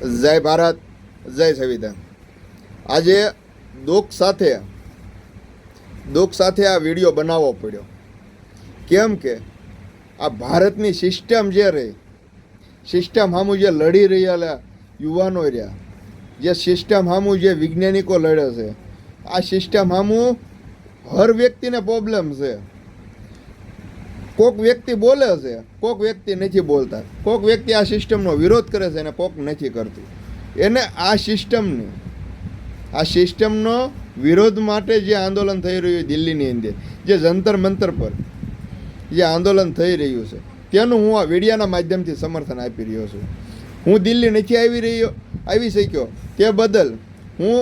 જય ભારત, જય સંવિધાન. આજે દુઃખ સાથે આ વિડીયો બનાવવો પડ્યો. કેમ કે આ ભારતની સિસ્ટમ જે રહી, સિસ્ટમ સામું જે લડી રહ્યા યુવાનો રહ્યા, જે સિસ્ટમ સામું જે વૈજ્ઞાનિકો લડે છે, આ સિસ્ટમ સામું હર વ્યક્તિને પ્રોબ્લેમ છે. કોઈક વ્યક્તિ બોલે છે, કોઈક વ્યક્તિ નથી બોલતા, કોઈક વ્યક્તિ આ સિસ્ટમનો વિરોધ કરે છે અને કોઈક નથી કરતું. એને આ સિસ્ટમનો વિરોધ માટે જે આંદોલન થઈ રહ્યું દિલ્હીની અંદર, જે જંતર મંતર પર જે આંદોલન થઈ રહ્યું છે, તેનું હું આ વીડિયાના માધ્યમથી સમર્થન આપી રહ્યો છું. હું દિલ્હી નથી આવી શક્યો તે બદલ હું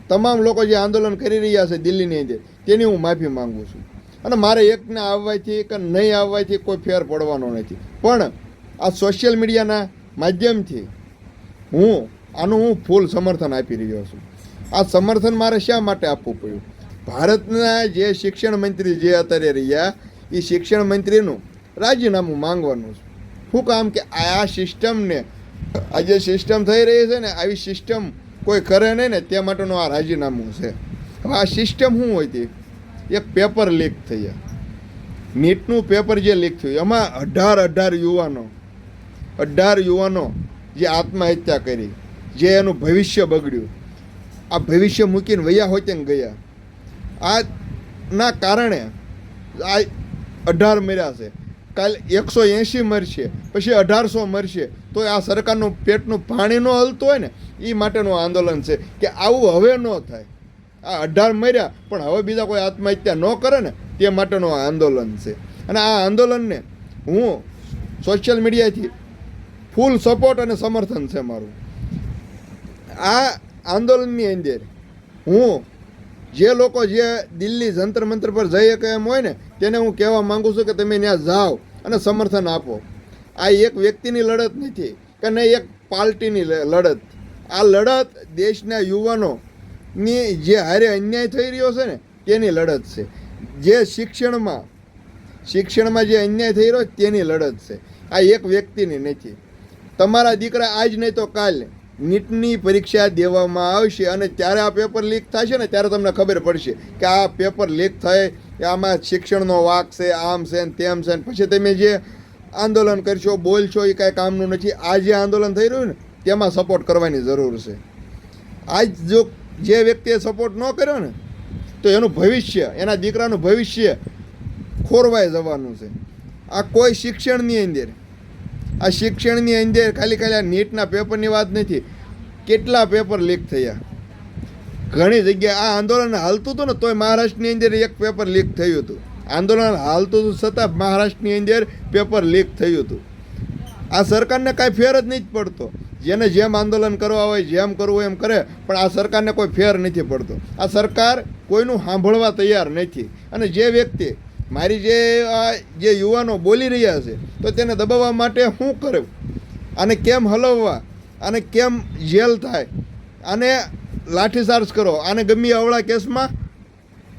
તમામ લોકો જે આંદોલન કરી રહ્યા છે દિલ્હીની અંદર તેની હું માફી માંગુ છું. અને મારે એકને આવવાથી કે નહીં આવવાથી કોઈ ફેર પડવાનો નથી, પણ આ સોશિયલ મીડિયાના માધ્યમથી આનું ફૂલ સમર્થન આપી રહ્યો છું. આ સમર્થન મારે શા માટે આપવું પડ્યું? ભારતના જે શિક્ષણ મંત્રી જે અત્યારે રહ્યા, એ શિક્ષણ મંત્રીનું રાજીનામું માંગવાનું છે. શું કામ કે આ સિસ્ટમને, આ જે સિસ્ટમ થઈ રહી છે ને, આવી સિસ્ટમ કોઈ કરે નહીં ને તે માટેનું આ રાજીનામું છે. હવે આ સિસ્ટમ શું હોય હતી? એક પેપર લીક થઈ, નીટનું પેપર જે લીક થયું, એમાં 18 યુવાનો જે આત્મહત્યા કરી, જે એનું ભવિષ્ય બગડ્યું, આ ભવિષ્ય મૂકીને વયા હોય તેને ગયા. આના કારણે આ 18 મર્યા છે. કાલે 180 મરશે, પછી 1800 મરશે, તો આ સરકારનું પેટનું પાણી ન હલતું હોય ને, એ માટેનું આંદોલન છે કે આવું હવે ન થાય. આ 18 મર્યા પણ હવે બીજા કોઈ આત્મહત્યા ન કરે ને તે માટેનું આ આંદોલન છે. અને આ આંદોલનને હું સોશિયલ મીડિયાથી ફૂલ સપોર્ટ અને સમર્થન છે મારું. આ આંદોલનની અંદર હું જે લોકો જે દિલ્હી જંતર મંતર પર જઈ શકે એમ હોય ને તેને હું કહેવા માગું છું કે તમે ત્યાં જાઓ અને સમર્થન આપો. આ એક વ્યક્તિની લડત નથી કે નહીં એક પાર્ટીની લડત. આ લડત દેશના યુવાનોની જે હારે અન્યાય થઈ રહ્યો છે ને તેની લડત છે. જે શિક્ષણમાં જે અન્યાય થઈ રહ્યો તેની લડત છે. આ એક વ્યક્તિની નથી. તમારા દીકરા આજ નહીં તો કાલે નીટની પરીક્ષા દેવામાં આવશે અને ત્યારે આ પેપર લીક થશે ને ત્યારે તમને ખબર પડશે કે આ પેપર લીક થાય, આમાં શિક્ષણનો વાંક છે, આમ છે ને તેમ છે. પછી તમે જે આંદોલન કરશો, બોલશો, એ કાંઈ કામનું નથી. આ જે આંદોલન થઈ રહ્યું ને તેમાં સપોર્ટ કરવાની જરૂર છે. આજ જો જે વ્યક્તિએ સપોર્ટ ન કર્યો ને તો એનું ભવિષ્ય, એના દીકરાનું ભવિષ્ય ખોરવાઈ જવાનું છે. આ કોઈ શિક્ષણની અંદર ખાલી આ નીટના પેપરની વાત નથી, કેટલા પેપર લીક થયા ઘણી જગ્યાએ. આ આંદોલન હાલતું હતું ને તોય મહારાષ્ટ્રની અંદર એક પેપર લીક થયું હતું. આંદોલન હાલતું હતું છતાં મહારાષ્ટ્રની અંદર પેપર લીક થયું હતું. આ સરકારને કાંઈ ફેર જ નથી પડતો. જેને જેમ આંદોલન કરવા હોય, જેમ કરવું એમ કરે, પણ આ સરકારને કોઈ ફેર નથી પડતો. આ સરકાર કોઈનું સાંભળવા તૈયાર નથી. અને જે વ્યક્તિ મારી જે યુવાનો બોલી રહ્યા છે તો તેને દબાવવા માટે શું કરે, આને કેમ હલવવા, આને કેમ જેલ થાય, આને લાઠીચાર્જ કરો, આને ગમે અવળા કેસમાં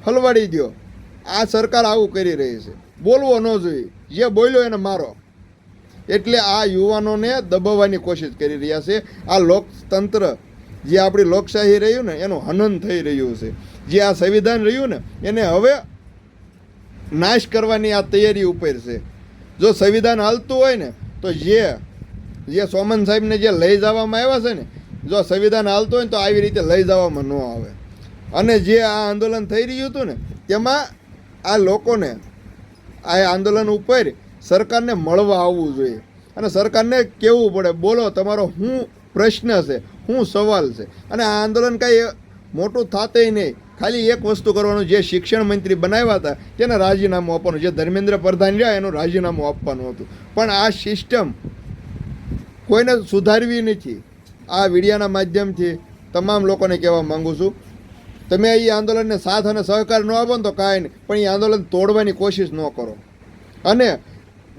હલવાડી દો. આ સરકાર આવું કરી રહી છે. બોલવો ન જોઈએ, જે બોલ્યો એને મારો. એટલે આ યુવાનોને દબાવવાની કોશિશ કરી રહ્યા છે. આ લોકતંત્ર જે આપણી લોકશાહી રહ્યું ને એનું હનન થઈ રહ્યું છે. જે આ સંવિધાન રહ્યું ને એને હવે નાશ કરવાની આ તૈયારી ઉપર છે. જો સંવિધાન હાલતું હોય ને તો જે સોમન સાહેબને જે લઈ જવામાં આવ્યા છે ને, જો સંવિધાન હાલતું હોય ને તો આવી રીતે લઈ જવામાં ન આવે. અને જે આ આંદોલન થઈ રહ્યું હતું ને તેમાં આ લોકોને આ આંદોલન ઉપર સરકારને મળવા આવવું જોઈએ અને સરકારને કહેવું પડે, બોલો તમારો શું પ્રશ્ન છે, શું સવાલ છે. અને આ આંદોલન કાંઈ મોટું થાતેય નહીં. ખાલી એક વસ્તુ કરવાનું, જે શિક્ષણ મંત્રી બનાવ્યા હતા તેને રાજીનામું આપવાનું, જે ધર્મેન્દ્ર પ્રધાન રહ્યા એનું રાજીનામું આપવાનું હતું. પણ આ સિસ્ટમ કોઈને સુધારવી નથી. આ વીડિયાના માધ્યમથી તમામ લોકોને કહેવા માગું છું, તમે એ આંદોલનને સાથ અને સહકાર ન આપો ને તો કાંઈ નહીં, પણ એ આંદોલન તોડવાની કોશિશ ન કરો. અને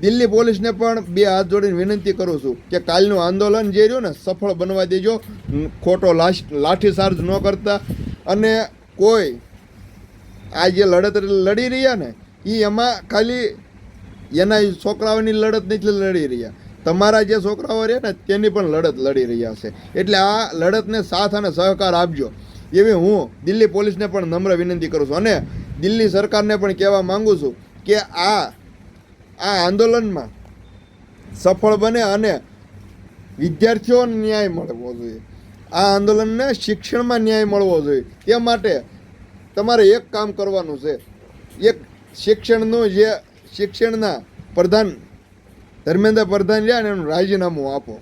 દિલ્હી પોલીસને પણ 2 હાથ જોડીને વિનંતી કરું છું કે કાલનું આંદોલન જે રહ્યું ને સફળ બનવા દેજો. ખોટો લાઠીચાર્જ ન કરતા. અને કોઈ આ જે લડત લડી રહ્યા ને એ એમાં ખાલી એના છોકરાઓની લડત નથી લડી રહ્યા, તમારા જે છોકરાઓ રહે ને તેની પણ લડત લડી રહ્યા છે. એટલે આ લડતને સાથ અને સહકાર આપજો એવી હું દિલ્હી પોલીસને પણ નમ્ર વિનંતી કરું છું. અને દિલ્હી સરકારને પણ કહેવા માંગુ છું કે આ આંદોલનમાં સફળ બને અને વિદ્યાર્થીઓને ન્યાય મળવો જોઈએ. આ આંદોલનને શિક્ષણમાં ન્યાય મળવો જોઈએ. તે માટે તમારે એક કામ કરવાનું છે. એક શિક્ષણના પ્રધાન ધર્મેન્દ્ર પ્રધાન રહ્યા ને એનું રાજીનામું આપો.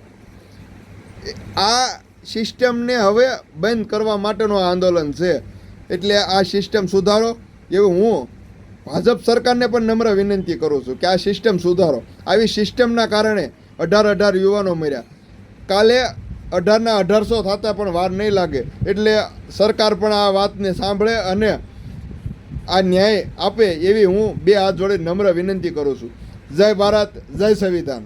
આ સિસ્ટમને હવે બંધ કરવા માટેનું આ આંદોલન છે. એટલે આ સિસ્ટમ સુધારો એવું હું ભાજપ સરકારને પણ નમ્ર વિનંતી કરું છું કે આ સિસ્ટમ સુધારો. આવી સિસ્ટમના કારણે 18 યુવાનો મર્યા. કાલે 18,000 થતા પણ વાર નહીં લાગે. એટલે સરકાર પણ આ વાતને સાંભળે અને આ ન્યાય આપે એવી હું બે હાથ જોડે નમ્ર વિનંતી કરું છું. જય ભારત, જય સંવિધાન.